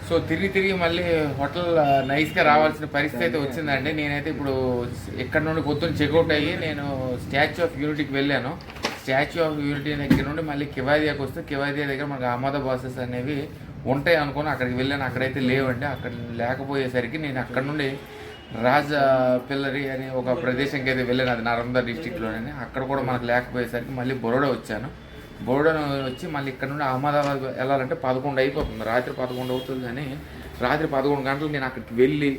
So తిరిగి మళ్ళీ hotel నైస్గా రావాల్సిన పరిస్థితి అయితే వచ్చిందండి. నేనైతే ఇప్పుడు ఇక్కడ నుండి పొద్దున్న చెక్అవుట్ అయ్యి నేను స్టాచ్యూ ఆఫ్ యూనిటీకి వెళ్ళాను. స్టాచ్యూ ఆఫ్ యూనిటీ దగ్గర నుండి మళ్ళీ కివాదియాకి వస్తే కివాదియా దగ్గర మనకు అహ్మదాబాద్ బస్సెస్ అనేవి ఉంటాయి అనుకుని అక్కడికి వెళ్ళాను. అక్కడైతే లేవండి. అక్కడ లేకపోయేసరికి నేను అక్కడ నుండి రాజా పిల్లరి అనే ఒక ప్రదేశంకి అయితే వెళ్ళాను. అది నర్మదా డిస్టిక్లోనే. అక్కడ కూడా మనకు లేకపోయేసరికి మళ్ళీ బరోడా వచ్చాను. బరోడా వచ్చి మళ్ళీ ఇక్కడ నుండి అహ్మదాబాద్ వెళ్ళాలంటే 11 అయిపోతుంది. రాత్రి 11 అవుతుంది. కానీ రాత్రి 11 గంటలకు నేను అక్కడికి వెళ్ళి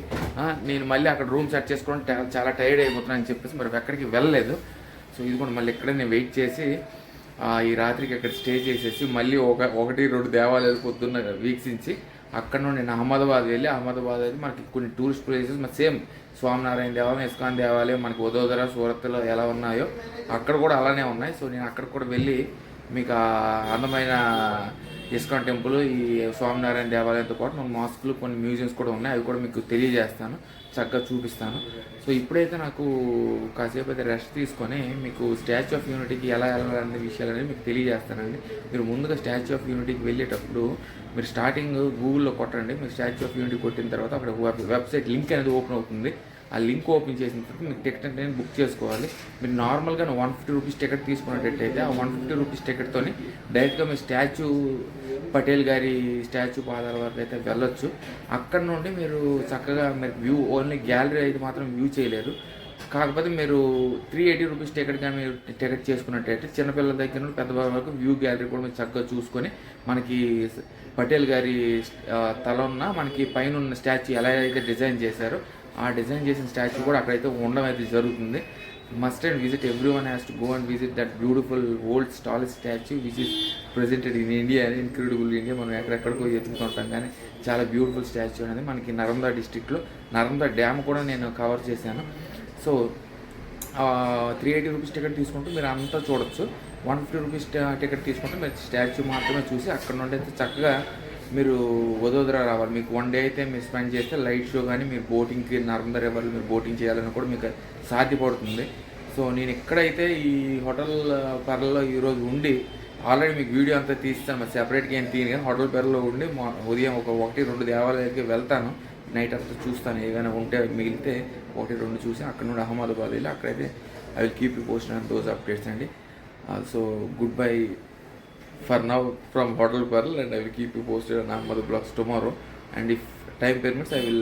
నేను మళ్ళీ అక్కడ రూమ్ సెట్ చేసుకోవడం చాలా టైర్డ్ అయిపోతున్నాను అని చెప్పేసి మరి ఎక్కడికి వెళ్ళలేదు. సో ఇది కూడా మళ్ళీ ఇక్కడే నేను వెయిట్ చేసి ఈ రాత్రికి అక్కడ స్టే చేసేసి మళ్ళీ 1-2 దేవాలయాలు పొద్దున్న వీక్షించి అక్కడ నుండి నేను అహ్మదాబాద్ వెళ్ళి అహ్మదాబాద్ అయితే మనకి కొన్ని టూరిస్ట్ ప్లేసెస్ మరి సేమ్ స్వామినారాయణ దేవాలయం, ఇస్కాన్ దేవాలయం మనకి వదోదర సూరత్లో ఎలా ఉన్నాయో అక్కడ కూడా అలానే ఉన్నాయి. సో నేను అక్కడ కూడా వెళ్ళి మీకు అందమైన ఇస్కాన్ టెంపుల్, ఈ స్వామినారాయణ దేవాలయంతో పాటు మన మాస్కులు కొన్ని మ్యూజియంస్ కూడా ఉన్నాయి. అవి కూడా మీకు తెలియజేస్తాను, చక్కగా చూపిస్తాను. సో ఇప్పుడైతే నాకు కాసేపు అయితే రెస్ట్ తీసుకొని మీకు స్టాచ్యూ ఆఫ్ యూనిటీకి ఎలా వెళ్ళాలనే విషయాలు అనేది మీకు తెలియజేస్తానండి. మీరు ముందుగా స్టాచ్యూ ఆఫ్ యూనిటీకి వెళ్ళేటప్పుడు మీరు స్టార్టింగ్ గూగుల్లో కొట్టండి. మీరు స్టాచ్యూ ఆఫ్ యూనిటీ కొట్టిన తర్వాత అక్కడ వెబ్సైట్ లింక్ అనేది ఓపెన్ అవుతుంది. ఆ లింక్ ఓపెన్ చేసిన తర్వాత మీకు టికెట్ అనేది బుక్ చేసుకోవాలి. మీరు నార్మల్గా 150 రూపీస్ టికెట్ తీసుకున్నట్టయితే ఆ 150 రూపీస్ టికెట్తో డైరెక్ట్గా మీ స్టాచ్యూ పటేల్ గారి స్టాచ్యూ పాదాల వరకు అయితే వెళ్ళొచ్చు. అక్కడ నుండి మీరు చక్కగా మీరు వ్యూ ఓన్లీ గ్యాలరీ అయితే మాత్రం వ్యూ చేయలేరు. కాకపోతే మీరు 380 రూపీస్ టికెట్ కానీ మీరు టికెట్ చేసుకున్నట్టయితే చిన్నపిల్లల దగ్గర నుండి పెద్దవాళ్ళ వరకు వ్యూ గ్యాలరీ కూడా మీరు చక్కగా చూసుకొని మనకి పటేల్ గారి తల ఉన్న మనకి పైన ఉన్న స్టాచ్యూ ఎలా అయితే డిజైన్ చేశారో ఆ డిజైన్ చేసిన స్టాచ్యూ కూడా అక్కడైతే ఉండడం అయితే జరుగుతుంది. Must and visit, everyone has to go and visit that beautiful old tallest statue which is presented in India. Incredible India. మనం ఎక్కడెక్కడికో ఎత్తుకుంటాం కానీ చాలా బ్యూటిఫుల్ స్టాచ్యూ అనేది మనకి నర్మదా డిస్టిక్లో. నర్మదా డ్యామ్ కూడా నేను కవర్ చేశాను. సో 380 రూపీస్ టికెట్ తీసుకుంటూ మీరు అంతా చూడొచ్చు. 150 రూపీస్ టికెట్ తీసుకుంటే మీరు స్టాచ్యూ మాత్రమే చూసి అక్కడ నుండి అయితే చక్కగా మీరు వదోదర రావాలి. మీకు 1 డే అయితే మీరు స్పెండ్ చేస్తే లైట్ షో కానీ మీరు బోటింగ్కి నర్మదా రివర్లో మీరు బోటింగ్ చేయాలని కూడా మీకు సాధ్యపడుతుంది. సో నేను ఎక్కడైతే ఈ హోటల్ పెరల్లో ఈరోజు ఉండి ఆల్రెడీ మీకు వీడియో అంతా తీస్తాను. మరి సెపరేట్గా ఏం తీయను కానీ హోటల్ పెరల్లో ఉండి ఉదయం 1-2 దేవాలయాలకి వెళ్తాను. నైట్ అంతా చూస్తాను. ఏమైనా ఉంటే మిగిలితే 1-2 చూసి అక్కడ నుండి అహ్మదాబాద్ వెళ్ళి అక్కడైతే I will keep you posted on those updates అండి. So goodbye for now from Hotel Pearl, and I will keep you posted on Ahmedabad vlogs tomorrow, and if time permits I will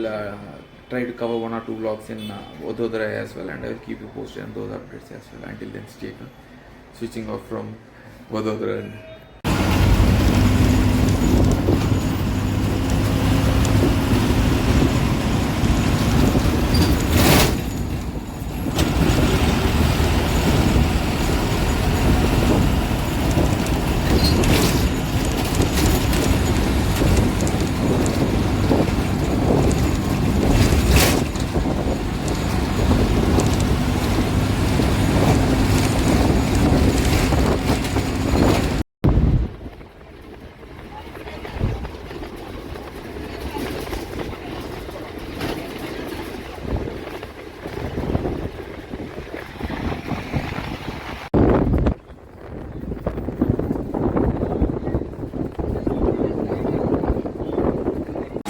try to cover 1 or 2 vlogs in Vadodara as well, and I will keep you posted on those updates as well. Until then, stay tuned. Switching off from Vadodara.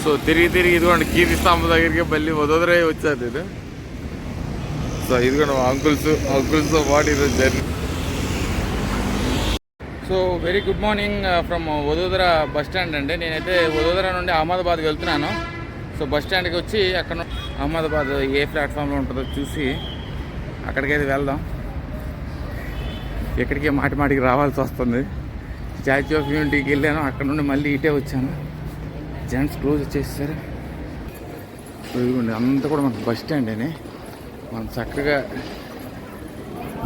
So తిరిగి ఇదిగోండి కీర్తి స్తంభం దగ్గరికి మళ్ళీ వదోదర వచ్చాను నేను. So ఇదిగోండి అంకుల్స్తో పాటు ఈరోజు journey. So very good morning from Vadodara bus stand అండి. నేనైతే వదోదర నుండి అహ్మదాబాద్కి వెళ్తున్నాను. సో బస్ స్టాండ్కి వచ్చి అక్కడ అహ్మదాబాద్ ఏ ప్లాట్ఫామ్లో ఉంటుందో చూసి అక్కడికైతే వెళ్దాం. ఎక్కడికి మాటికి రావాల్సి వస్తుంది. స్టాచ్యూ ఆఫ్ యూనిటీకి వెళ్ళాను. అక్కడ నుండి మళ్ళీ ఇటే వచ్చాను. జెంట్స్ క్లోజ్ వచ్చేసారు. ఇదిగోండి అంతా కూడా మనకు బస్ స్టాండ్ అని మనం చక్కగా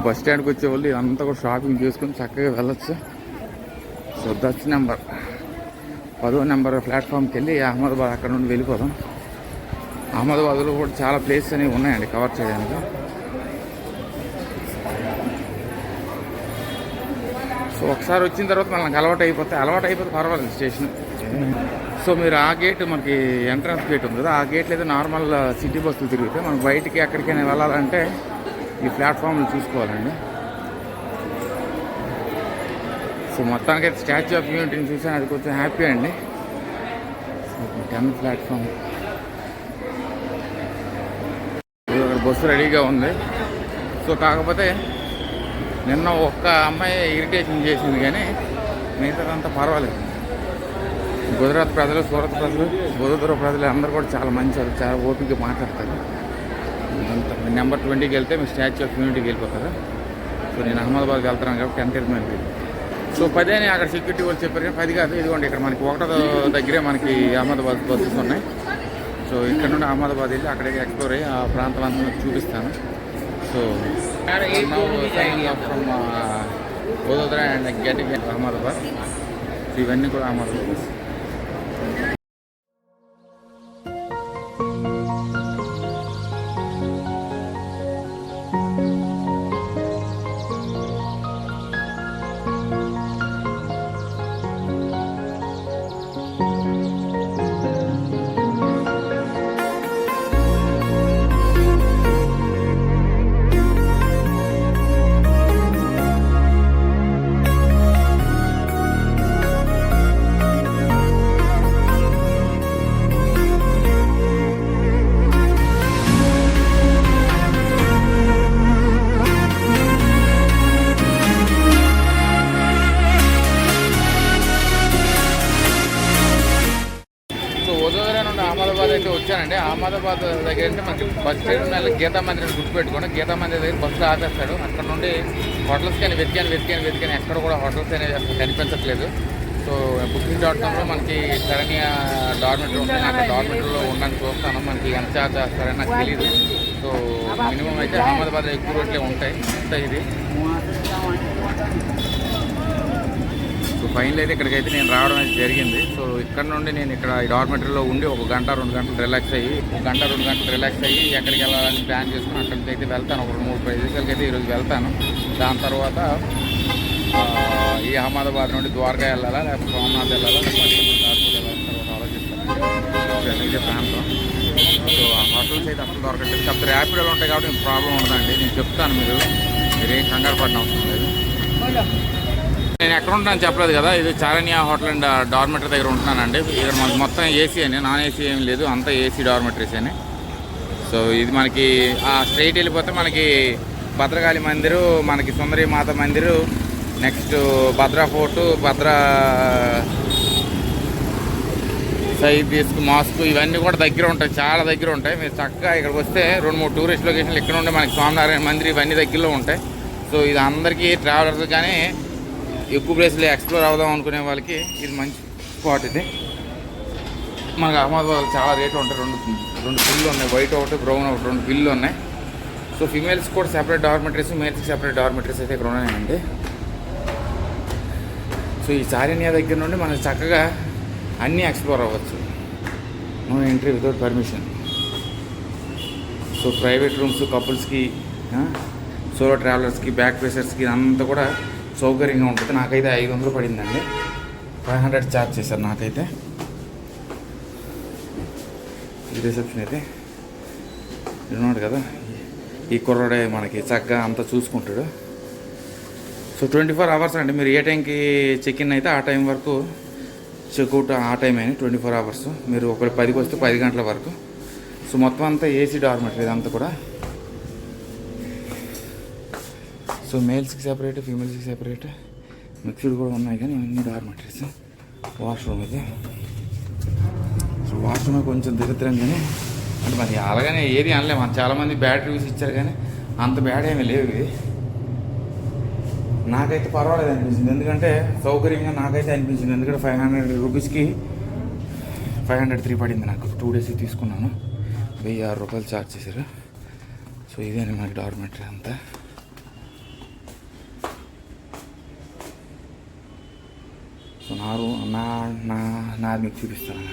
బస్ స్టాండ్కి వచ్చేవాళ్ళు ఇదంతా కూడా షాపింగ్ చేసుకొని చక్కగా వెళ్ళొచ్చు. సో దట్స్ నెంబర్ 10వ నెంబర్ ప్లాట్ఫామ్కి వెళ్ళి అహ్మదాబాద్ అక్కడ నుండి వెళ్ళిపోదాం. అహ్మదాబాద్లో కూడా చాలా ప్లేసెస్ అనేవి ఉన్నాయండి కవర్ చేయడానికి. సో ఒకసారి వచ్చిన తర్వాత మనకు అలవాటు అయిపోతే పర్వాలేదు స్టేషన్. సో మీరు ఆ గేట్ మనకి ఎంట్రన్స్ గేట్ ఉంది కదా, ఆ గేట్లో అయితే నార్మల్ సిటీ బస్సులు తిరిగితే మనం బయటికి ఎక్కడికైనా వెళ్ళాలంటే ఈ ప్లాట్ఫామ్లు చూసుకోవాలండి. సో మొత్తానికైతే స్టాచ్యూ ఆఫ్ యూనిటీని చూసాను, అది కొంచెం హ్యాపీ అండి. So 10th platform. బస్సు రెడీగా ఉంది. సో కాకపోతే నిన్న ఒక్క అమ్మాయి ఇరిటేషన్ చేసింది, కానీ మిగతాదంతా పర్వాలేదు. గుజరాత్ ప్రజలు, సూరత్ ప్రజలు, వదోదర ప్రజలు అందరూ కూడా చాలా మంచి వాళ్ళు, చాలా ఓపికగా మాట్లాడతారు. అంత నెంబర్ 20కి వెళ్తే మీ స్టాచ్యూ ఆఫ్ యూనిటీకి వెళ్ళిపోతారు. సో నేను అహ్మదాబాద్కి వెళ్తున్నాను కాబట్టి 10th మనకి. సో 10 అని అక్కడ సెక్యూరిటీ వాళ్ళు చెప్పారు, కానీ 10 కాదు. ఇదిగోండి ఇక్కడ మనకి 1 దగ్గరే మనకి అహ్మదాబాద్ బస్సెస్ ఉన్నాయి. సో ఇక్కడ నుండి అహ్మదాబాద్ వెళ్ళి అక్కడికి ఎక్స్ప్లోర్ అయ్యి ఆ ప్రాంతం అంతా చూపిస్తాను. So signing off from Vadodara and getting Ahmedabad. So ఇవన్నీ కూడా అహ్మదాబాద్. వదోదర నుండి అహ్మదాబాద్ అయితే వచ్చానండి. అహ్మదాబాద్ దగ్గర అంటే మనకి బస్ స్టాండ్ మీద గీతా మందిర్ గుర్తుపెట్టుకోండి. గీతా మందిర్ దగ్గర బస్సులో ఆపేస్తాడు. అక్కడ నుండి హోటల్స్ కానీ వెతికాను ఎక్కడ కూడా హోటల్స్ అనేది అసలు కనిపించట్లేదు. సో booking.comలో మనకి శరణ్య డార్మెటరీ ఉంటుంది. నాకు డార్మెటరీలో ఉండడానికి చూస్తాను. మనకి ఎంత ఛార్జ్ చేస్తారని నాకు తెలియదు. సో మినిమం అయితే అహ్మదాబాద్ ఎక్కువ రోడ్లే ఉంటాయి. ఇది సో ఫైనల్ అయితే ఇక్కడికైతే నేను రావడం అయితే జరిగింది. సో ఇక్కడ నుండి నేను ఇక్కడ ఈ డార్మెటరీలో ఉండి 1 గంట 2 గంటలు రిలాక్స్ అయ్యి ఎక్కడికి వెళ్ళాలని ప్లాన్ చేసుకుని అక్కడికి అయితే వెళ్తాను. 1-3 ప్రదేశాలకి అయితే ఈరోజు వెళ్తాను. దాని తర్వాత ఈ అహ్మదాబాద్ నుండి ద్వారకా వెళ్ళాలా, లేకపోతే సోమనాథ్ వెళ్ళాలా, లేకపోతే నార్పూర్ వెళ్ళాలని తర్వాత ఆలోచిస్తాను. ఇదే ప్రాంతం. సో ఆ హోటల్స్ అయితే అసలు దొరకట్లేదు. కాకపోతే ర్యాపిడోలు ఉంటాయి కాబట్టి ప్రాబ్లం ఉండదండి. నేను చెప్తాను, మీరేం కంగారు పడిన అవసరం లేదు. నేను ఎక్కడ ఉంటాను చెప్పలేదు కదా. ఇది చారణ్య హోటల్ అండ్ డార్మెటరీ దగ్గర ఉంటున్నానండి. ఇక్కడ మనకి మొత్తం ఏసీ అని, నాన్ ఏసీ ఏం లేదు, అంతా ఏసీ డార్మెటరీస్ అని. సో ఇది మనకి స్ట్రైట్ వెళ్ళిపోతే మనకి భద్రకాళి మందిరు, మనకి సుందరి మాత మందిరు, next Bhadra fort, Bhadra Saiyed mosque, ఇవన్నీ కూడా దగ్గర ఉంటాయి, చాలా దగ్గర ఉంటాయి. మీరు చక్కగా ఇక్కడికి వస్తే 2-3 టూరిస్ట్ లొకేషన్లు ఇక్కడ ఉంటే మనకి స్వామినారాయణ మందిర్ ఇవన్నీ దగ్గరలో ఉంటాయి. సో ఇది అందరికీ ట్రావెలర్స్ కానీ ఎక్కువ ప్లేస్లో ఎక్స్ప్లోర్ అవుదాం అనుకునే వాళ్ళకి ఇది మంచి స్పాట్. ఇది మనకు అహ్మదాబాద్ చాలా రేట్లు ఉంటాయి. రెండు పిల్లు ఉన్నాయి, వైట్ ఒకటి బ్రౌన్ ఒకటి, 2 పిల్లు ఉన్నాయి. సో ఫీమేల్స్ కూడా సెపరేట్ డార్మెటరీస్, మేల్స్కి సెపరేట్ డార్మెటరీస్ అయితే ఇక్కడ ఉన్నాయండి. సో ఈ చారణ్య దగ్గర నుండి మనకు చక్కగా అన్నీ ఎక్స్ప్లోర్ అవ్వచ్చు. No entry without permission. So private rooms కపుల్స్కి, సోలో ట్రావెలర్స్కి, బ్యాక్ పేసర్స్కి అంతా కూడా సౌకర్యంగా ఉంటుంది. నాకైతే 500 పడిందండి. 500 ఛార్జ్ చేశారు నాకైతే. ఈ రిసెప్షన్ అయితే ఉన్నాడు కదా, ఈ కుర్రాడే మనకి చక్కగా అంతా చూసుకుంటాడు. సో 24 అవర్స్ అండి. మీరు ఏ టైంకి చెక్ ఇన్ అయితే ఆ టైం వరకు చెక్అవుట్ ఆ టైం అయినా 24 అవర్స్. మీరు ఒకటి 10కి వస్తే 10 గంటల వరకు. సో మొత్తం అంతా ఏసీ డార్మెటరీ ఇదంతా కూడా. సో మేల్స్కి సెపరేట్, ఫీమేల్స్కి సెపరేట్, మిక్స్డ్ కూడా ఉన్నాయి. కానీ ఇవన్నీ డార్మెటరీస్. వాష్రూమ్ ఇది. సో వాష్రూమ్ కొంచెం దరిద్రం, కానీ అంటే మరి అలాగనే ఏది అనలే. మనం చాలామంది బ్యాడ్ రివ్యూస్ ఇచ్చారు, కానీ అంత బ్యాడ్ ఏమీ లేవు ఇవి. నాకైతే పర్వాలేదు అనిపించింది, ఎందుకంటే సౌకర్యంగా నాకైతే అనిపించింది. ఎందుకంటే 500 రూపీస్కి 503 పడింది నాకు. 2 డేస్ తీసుకున్నాను. 1006 రూపాయలు ఛార్జ్ చేశారు. సో ఇదే మనకి డార్మెటరీ అంతా. సో నాది మీకు చూపిస్తాను.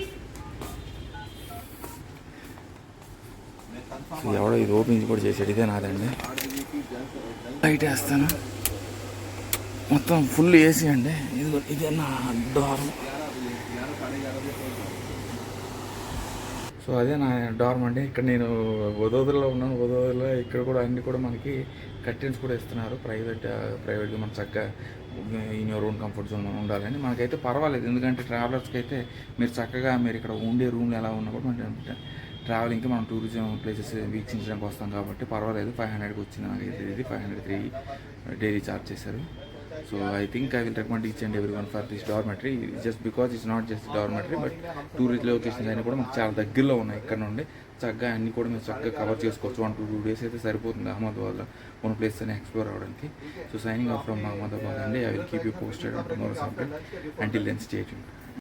సో ఎవడో ఇది ఓపెన్ కూడా చేసాడు. ఇదే నాదండి. లైట్ వేస్తాను. మొత్తం ఫుల్ ఏసీ అండి. ఇదే నా డోర్. సో అదే నా డార్మ్ అండి. ఇక్కడ నేను వదోదరలో ఉన్నాను. వదోదరలో ఇక్కడ కూడా అన్ని కూడా మనకి కర్టెన్స్ కూడా ఇస్తున్నారు. ప్రైవేట్గా మనం చక్కగా in your own comfort zone మనం ఉండాలని. మనకైతే పర్వాలేదు, ఎందుకంటే ట్రావెలర్స్కి అయితే మీరు చక్కగా మీరు ఇక్కడ ఉండే రూమ్లు ఎలా ఉన్నా కూడా మనకి ట్రావెలింగ్కి మనం టూరిజం ప్లేసెస్ వీక్షించడానికి వస్తాం కాబట్టి పర్వాలేదు. 500కి వచ్చింది నాకైతే. ఇది 503 డైలీ ఛార్జ్ చేశారు. So I think I will recommend each and every one for this dormitory, just because it's not just dormitory but tourist locations అన్నీ కూడా మనకు చాలా దగ్గరలో ఉన్నాయి. ఇక్కడ నుండి చక్కగా అన్నీ కూడా మీరు చక్కగా కవర్ చేసుకోవచ్చు. 1 to 2 days అయితే సరిపోతుంది అహ్మదాబాద్లో కొన్ని ప్లేసెస్ అని ఎక్స్ప్లోర్ అవ్వడానికి. So signing off from Ahmedabad అండి. I will keep you posted on tomorrow's update. Until then stay tuned.